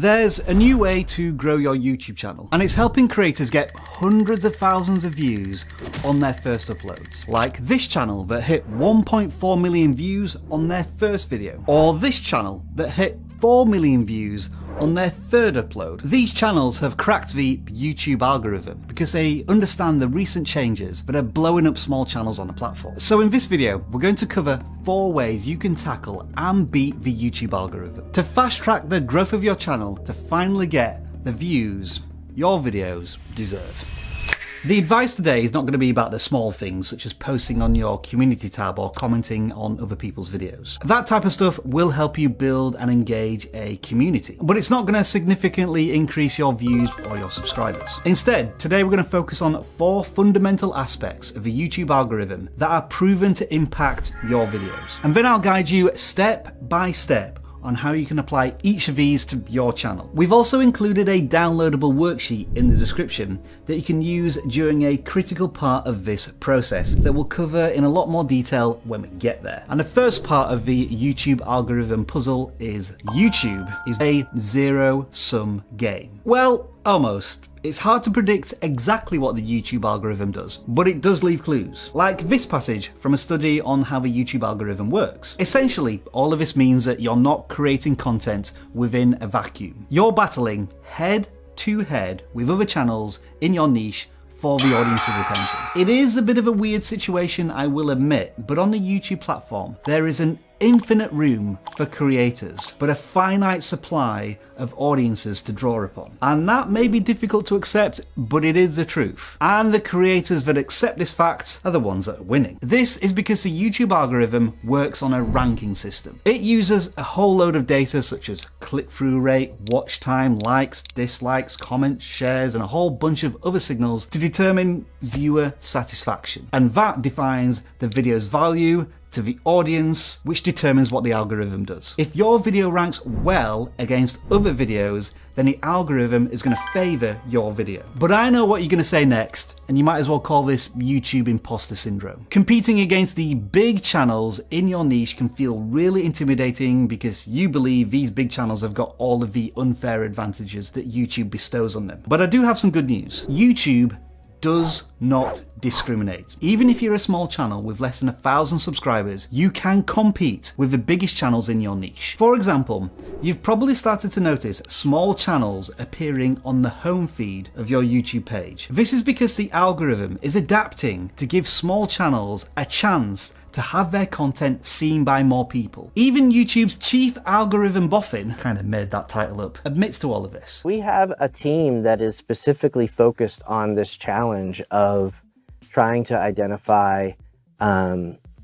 There's a new way to grow your YouTube channel, and it's helping creators get hundreds of thousands of views on their first uploads. Like this channel that hit 1.4 million views on their first video, or this channel that hit 4 million views on their third upload. These channels have cracked the YouTube algorithm because they understand the recent changes that are blowing up small channels on the platform. So in this video, we're going to cover 4 ways you can tackle and beat the YouTube algorithm to fast track the growth of your channel to finally get the views your videos deserve. The advice today is not going to be about the small things such as posting on your community tab or commenting on other people's videos. That type of stuff will help you build and engage a community, but it's not going to significantly increase your views or your subscribers. Instead, today we're going to focus on 4 fundamental aspects of the YouTube algorithm that are proven to impact your videos. And then I'll guide you step by step on how you can apply each of these to your channel. We've also included a downloadable worksheet in the description that you can use during a critical part of this process that we'll cover in a lot more detail when we get there. And the first part of the YouTube algorithm puzzle is YouTube is a zero-sum game. Well, almost. It's hard to predict exactly what the YouTube algorithm does, but it does leave clues, like this passage from a study on how the YouTube algorithm works. Essentially, all of this means that you're not creating content within a vacuum. You're battling head to head with other channels in your niche for the audience's attention. It is a bit of a weird situation, I will admit, but on the YouTube platform, there is an infinite room for creators, but a finite supply of audiences to draw upon. And that may be difficult to accept, but it is the truth. And the creators that accept this fact are the ones that are winning. This is because the YouTube algorithm works on a ranking system. It uses a whole load of data such as click-through rate, watch time, likes, dislikes, comments, shares, and a whole bunch of other signals to determine viewer satisfaction. And that defines the video's value to the audience, which determines what the algorithm does. If your video ranks well against other videos, then the algorithm is going to favor your video. But I know what you're going to say next, and you might as well call this YouTube imposter syndrome. Competing against the big channels in your niche can feel really intimidating because you believe these big channels have got all of the unfair advantages that YouTube bestows on them. But I do have some good news. YouTube does not discriminate. Even if you're a small channel with less than 1,000 subscribers, you can compete with the biggest channels in your niche. For example, you've probably started to notice small channels appearing on the home feed of your YouTube page. This is because the algorithm is adapting to give small channels a chance to have their content seen by more people. Even YouTube's chief algorithm boffin, kind of made that title up, admits to all of this. We have a team that is specifically focused on this challenge of trying to identify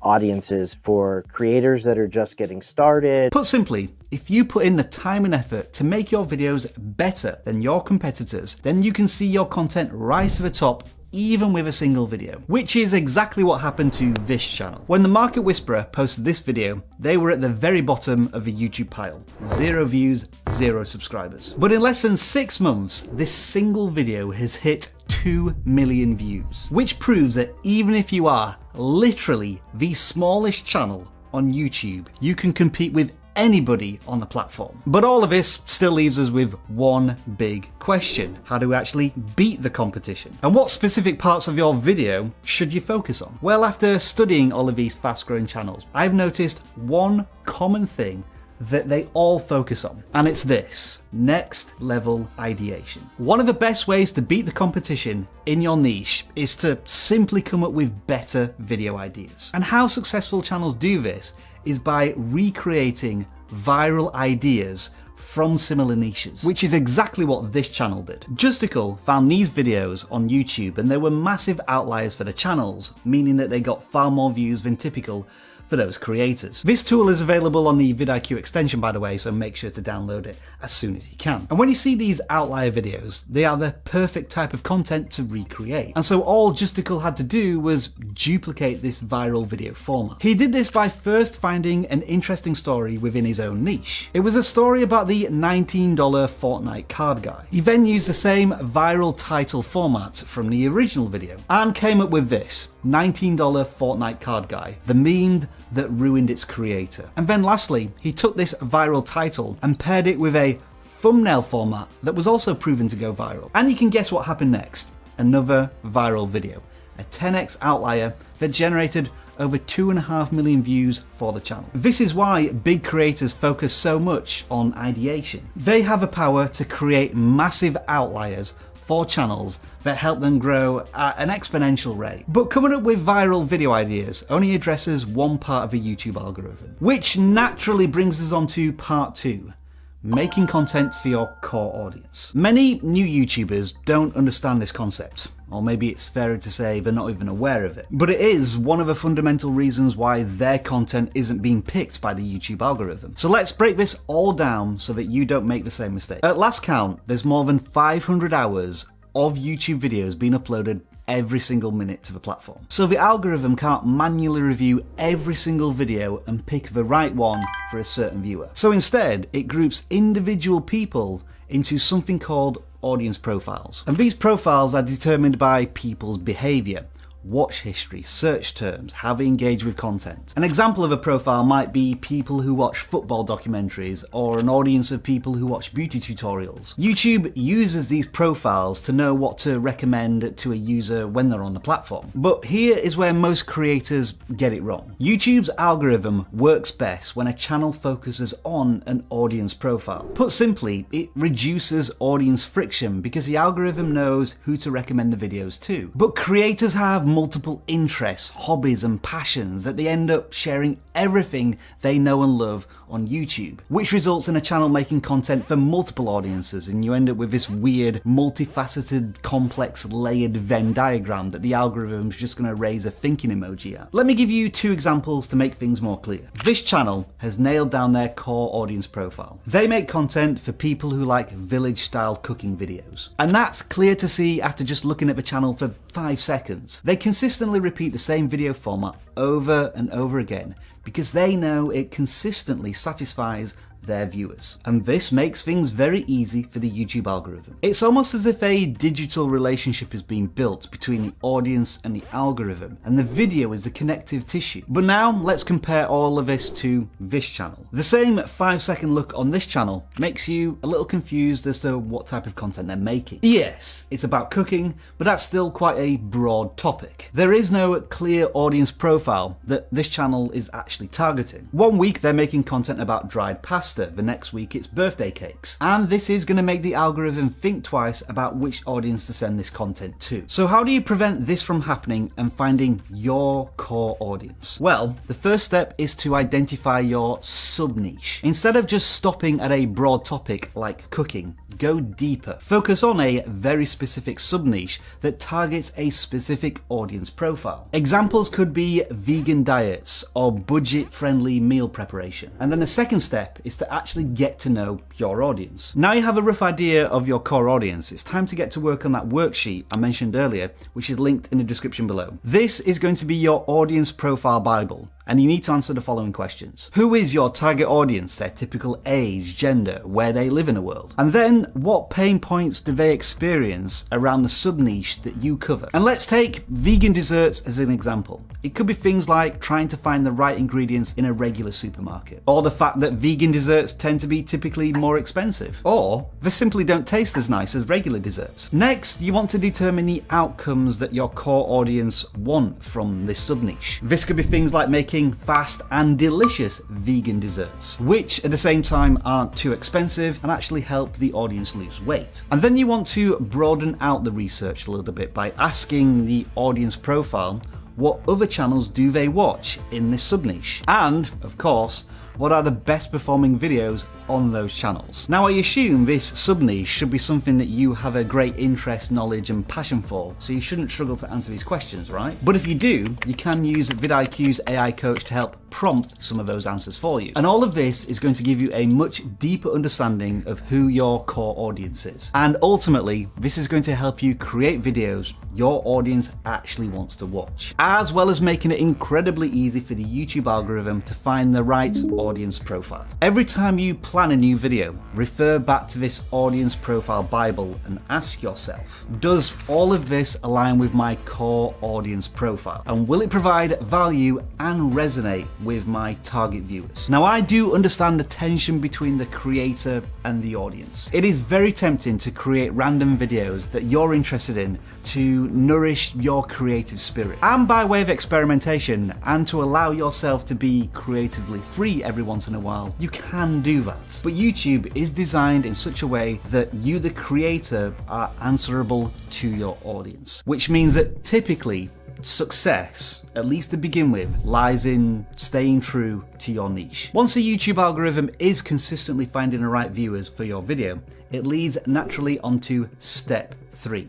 audiences for creators that are just getting started. Put simply, if you put in the time and effort to make your videos better than your competitors, then you can see your content rise to the top even with a single video, which is exactly what happened to this channel. When the Market Whisperer posted this video, they were at the very bottom of the YouTube pile. 0 views, 0 subscribers. But in less than 6 months, this single video has hit 2 million views, which proves that even if you are literally the smallest channel on YouTube, you can compete with anybody on the platform. But all of this still leaves us with one big question. How do we actually beat the competition? And what specific parts of your video should you focus on? Well, after studying all of these fast-growing channels, I've noticed one common thing that they all focus on, and it's this: next level ideation. One of the best ways to beat the competition in your niche is to simply come up with better video ideas. And how successful channels do this is by recreating viral ideas from similar niches, which is exactly what this channel did. Justical found these videos on YouTube and they were massive outliers for the channels, meaning that they got far more views than typical for those creators. This tool is available on the vidIQ extension, by the way, so make sure to download it as soon as you can. And when you see these outlier videos, they are the perfect type of content to recreate. And so all Justical had to do was duplicate this viral video format. He did this by first finding an interesting story within his own niche. It was a story about the $19 Fortnite card guy. He then used the same viral title format from the original video and came up with this: $19 Fortnite card guy, the meme that ruined its creator. And then lastly, he took this viral title and paired it with a thumbnail format that was also proven to go viral. And you can guess what happened next. Another viral video. A 10x outlier that generated over 2.5 million views for the channel. This is why big creators focus so much on ideation. They have a power to create massive outliers for channels that help them grow at an exponential rate. But coming up with viral video ideas only addresses one part of a YouTube algorithm, which naturally brings us on to part 2. Making content for your core audience. Many new YouTubers don't understand this concept, or maybe it's fairer to say they're not even aware of it. But it is one of the fundamental reasons why their content isn't being picked by the YouTube algorithm. So let's break this all down so that you don't make the same mistake. At last count, there's more than 500 hours of YouTube videos being uploaded every single minute to the platform. So the algorithm can't manually review every single video and pick the right one for a certain viewer. So instead, it groups individual people into something called audience profiles. And these profiles are determined by people's behavior, watch history, search terms, how they engage with content. An example of a profile might be people who watch football documentaries or an audience of people who watch beauty tutorials. YouTube uses these profiles to know what to recommend to a user when they're on the platform. But here is where most creators get it wrong. YouTube's algorithm works best when a channel focuses on an audience profile. Put simply, it reduces audience friction because the algorithm knows who to recommend the videos to. But creators have multiple interests, hobbies and passions that they end up sharing everything they know and love on YouTube, which results in a channel making content for multiple audiences, and you end up with this weird, multifaceted, complex, layered Venn diagram that the algorithm's just going to raise a thinking emoji at. Let me give you 2 examples to make things more clear. This channel has nailed down their core audience profile. They make content for people who like village-style cooking videos. And that's clear to see after just looking at the channel for 5 seconds. They consistently repeat the same video format over and over again because they know it consistently satisfies their viewers. And this makes things very easy for the YouTube algorithm. It's almost as if a digital relationship is being built between the audience and the algorithm, and the video is the connective tissue. But now let's compare all of this to this channel. The same 5-second look on this channel makes you a little confused as to what type of content they're making. Yes, it's about cooking, but that's still quite a broad topic. There is no clear audience profile that this channel is actually targeting. One week they're making content about dried pasta, the next week it's birthday cakes. And this is going to make the algorithm think twice about which audience to send this content to. So how do you prevent this from happening and finding your core audience? Well, the first step is to identify your sub-niche. Instead of just stopping at a broad topic like cooking, go deeper. Focus on a very specific sub-niche that targets a specific audience profile. Examples could be vegan diets or budget-friendly meal preparation. And then the second step is to actually get to know your audience. Now you have a rough idea of your core audience, it's time to get to work on that worksheet I mentioned earlier, which is linked in the description below. This is going to be your audience profile Bible, and you need to answer the following questions. Who is your target audience, their typical age, gender, where they live in the world? And then, what pain points do they experience around the sub-niche that you cover? And let's take vegan desserts as an example. It could be things like trying to find the right ingredients in a regular supermarket, or the fact that vegan desserts tend to be typically more expensive, or they simply don't taste as nice as regular desserts. Next, you want to determine the outcomes that your core audience want from this sub-niche. This could be things like making fast and delicious vegan desserts, which at the same time aren't too expensive and actually help the audience lose weight. And then you want to broaden out the research a little bit by asking the audience profile, what other channels do they watch in this sub-niche? And, of course, what are the best performing videos on those channels? Now I assume this sub-niche should be something that you have a great interest, knowledge and passion for, so you shouldn't struggle to answer these questions, right? But if you do, you can use vidIQ's AI coach to help prompt some of those answers for you. And all of this is going to give you a much deeper understanding of who your core audience is. And ultimately, this is going to help you create videos your audience actually wants to watch, as well as making it incredibly easy for the YouTube algorithm to find the right audience audience profile. Every time you plan a new video, refer back to this audience profile Bible and ask yourself, does all of this align with my core audience profile? And will it provide value and resonate with my target viewers? Now, I do understand the tension between the creator and the audience. It is very tempting to create random videos that you're interested in to nourish your creative spirit. And by way of experimentation, and to allow yourself to be creatively free every once in a while, you can do that. But YouTube is designed in such a way that you, the creator, are answerable to your audience. Which means that typically, success, at least to begin with, lies in staying true to your niche. Once the YouTube algorithm is consistently finding the right viewers for your video, it leads naturally onto step 3.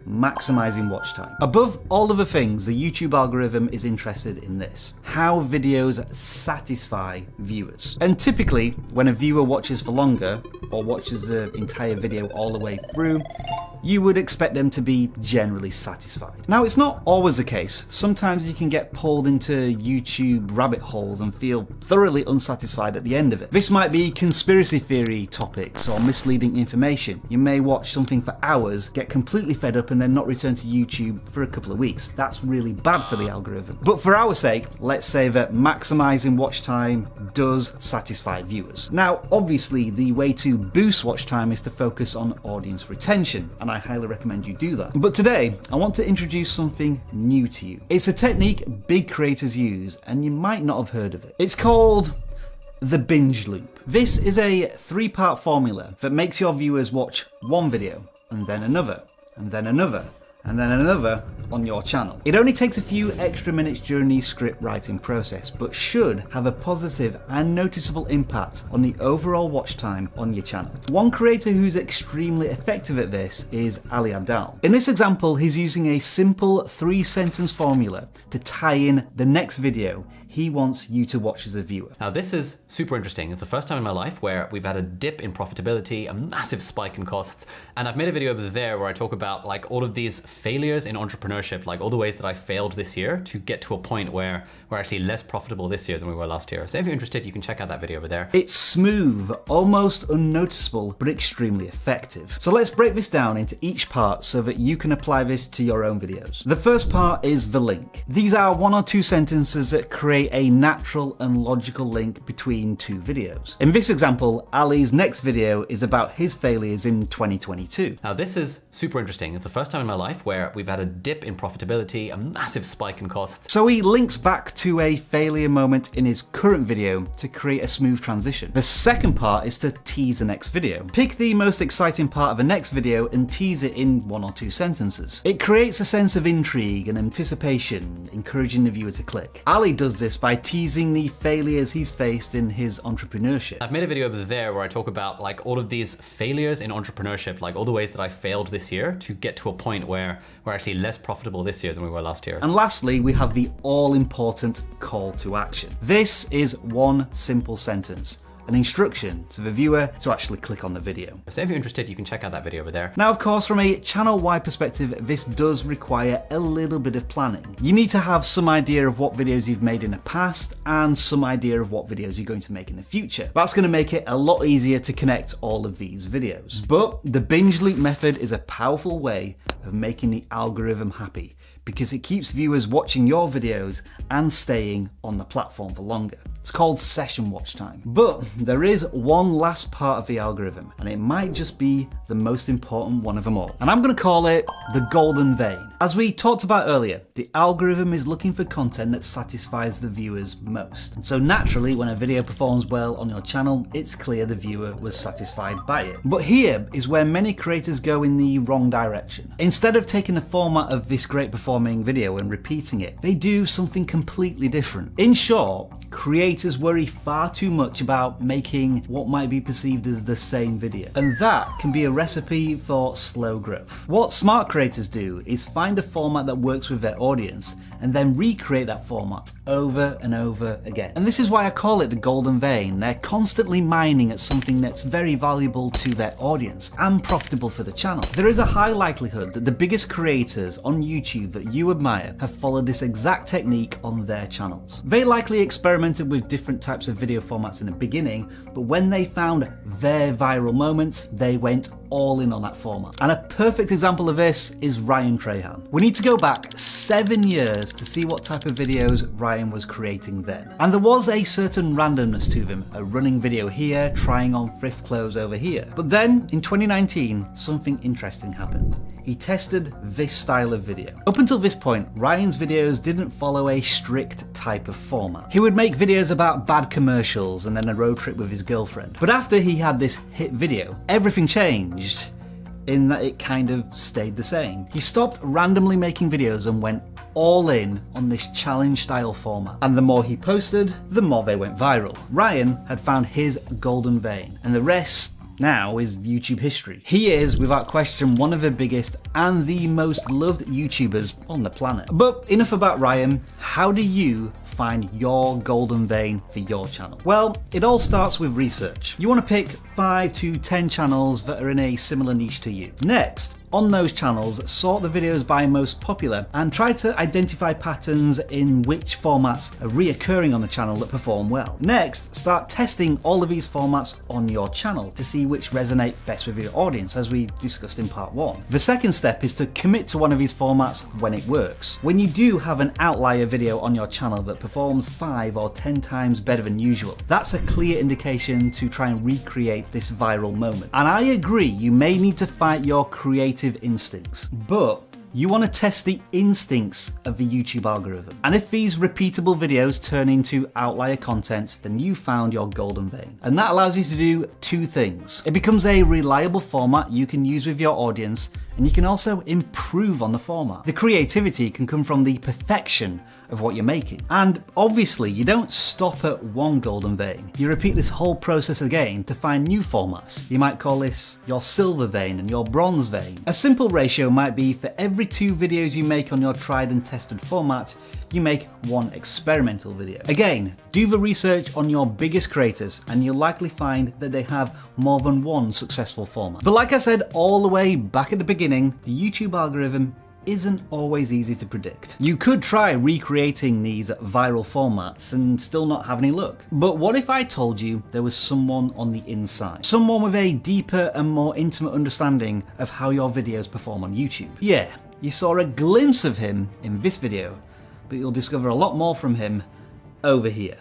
Maximizing watch time. Above all other things, the YouTube algorithm is interested in this: how videos satisfy viewers. And typically, when a viewer watches for longer, or watches the entire video all the way through, you would expect them to be generally satisfied. Now, it's not always the case. Sometimes you can get pulled into YouTube rabbit holes and feel thoroughly unsatisfied at the end of it. This might be conspiracy theory topics or misleading information. You may watch something for hours, get completely fed up, and then not return to YouTube for a couple of weeks. That's really bad for the algorithm. But for our sake, let's say that maximizing watch time does satisfy viewers. Now, obviously, the way to boost watch time is to focus on audience retention, and I highly recommend you do that. But today, I want to introduce something new to you. It's a technique big creators use, and you might not have heard of it. It's called the binge loop. This is a 3-part formula that makes your viewers watch one video, and then another, and then another, and then another on your channel. It only takes a few extra minutes during the script writing process, but should have a positive and noticeable impact on the overall watch time on your channel. One creator who's extremely effective at this is Ali Abdaal. In this example, he's using a simple 3-sentence formula to tie in the next video he wants you to watch as a viewer. Now, this is super interesting. It's the first time in my life where we've had a dip in profitability, a massive spike in costs, and I've made a video over there where I talk about like all of these failures in entrepreneurship, like all the ways that I failed this year to get to a point where we're actually less profitable this year than we were last year. So if you're interested, you can check out that video over there. It's smooth, almost unnoticeable, but extremely effective. So let's break this down into each part so that you can apply this to your own videos. The first part is the link. These are 1 or 2 sentences that create a natural and logical link between 2 videos. In this example, Ali's next video is about his failures in 2022. Now, this is super interesting. It's the first time in my life where we've had a dip in profitability, a massive spike in costs. So he links back to a failure moment in his current video to create a smooth transition. The second part is to tease the next video. Pick the most exciting part of the next video and tease it in 1 or 2 sentences. It creates a sense of intrigue and anticipation, encouraging the viewer to click. Ali does this by teasing the failures he's faced in his entrepreneurship. I've made a video over there where I talk about like all of these failures in entrepreneurship, like all the ways that I failed this year to get to a point where we're actually less profitable this year than we were last year. And lastly, we have the all-important call to action. This is 1 simple sentence, an instruction to the viewer to actually click on the video. So if you're interested, you can check out that video over there. Now, of course, from a channel-wide perspective, this does require a little bit of planning. You need to have some idea of what videos you've made in the past and some idea of what videos you're going to make in the future. That's going to make it a lot easier to connect all of these videos. But the binge loop method is a powerful way of making the algorithm happy, because it keeps viewers watching your videos and staying on the platform for longer. It's called session watch time. But there is one last part of the algorithm, and it might just be the most important one of them all. And I'm gonna call it the golden vein. As we talked about earlier, the algorithm is looking for content that satisfies the viewers most. And so naturally, when a video performs well on your channel, it's clear the viewer was satisfied by it. But here is where many creators go in the wrong direction. Instead of taking the format of this great performing video and repeating it, they do something completely different. In short, creators worry far too much about making what might be perceived as the same video. And that can be a recipe for slow growth. What smart creators do is find a format that works with their audience and then recreate that format over and over again. And this is why I call it the golden vein. They're constantly mining at something that's very valuable to their audience and profitable for the channel. There is a high likelihood that the biggest creators on YouTube that you admire have followed this exact technique on their channels. They likely experiment experimented with different types of video formats in the beginning, but when they found their viral moment, they went all in on that format. And a perfect example of this is Ryan Trahan. We need to go back 7 years to see what type of videos Ryan was creating then. And there was a certain randomness to them, a running video here, trying on thrift clothes over here. But then, in 2019, something interesting happened. He tested this style of video. Up until this point, Ryan's videos didn't follow a strict type of format. He would make videos about bad commercials and then a road trip with his girlfriend. But after he had this hit video, everything changed in that it kind of stayed the same. He stopped randomly making videos and went all in on this challenge style format. And the more he posted, the more they went viral. Ryan had found his golden vein, and the rest now is YouTube history. He is, without question, one of the biggest and the most loved YouTubers on the planet. But enough about Ryan. How do you find your golden vein for your channel? Well, it all starts with research. You want to pick 5 to 10 channels that are in a similar niche to you. Next, on those channels, sort the videos by most popular and try to identify patterns in which formats are reoccurring on the channel that perform well. Next, start testing all of these formats on your channel to see which resonate best with your audience, as we discussed in part 1. The second step is to commit to one of these formats when it works. When you do have an outlier video on your channel that performs 5 or 10 times better than usual, that's a clear indication to try and recreate this viral moment. And I agree, you may need to fight your creative instincts, but you want to test the instincts of the YouTube algorithm. And if these repeatable videos turn into outlier content, then you found your golden vein. And that allows you to do 2 things. It becomes a reliable format you can use with your audience, and you can also improve on the format. The creativity can come from the perfection of what you're making. And obviously, you don't stop at one golden vein. You repeat this whole process again to find new formats. You might call this your silver vein and your bronze vein. A simple ratio might be for every 2 videos you make on your tried and tested format, you make 1 experimental video. Again, do the research on your biggest creators and you'll likely find that they have more than 1 successful format. But like I said all the way back at the beginning, the YouTube algorithm isn't always easy to predict. You could try recreating these viral formats and still not have any luck. But what if I told you there was someone on the inside? Someone with a deeper and more intimate understanding of how your videos perform on YouTube. Yeah, you saw a glimpse of him in this video, but you'll discover a lot more from him over here.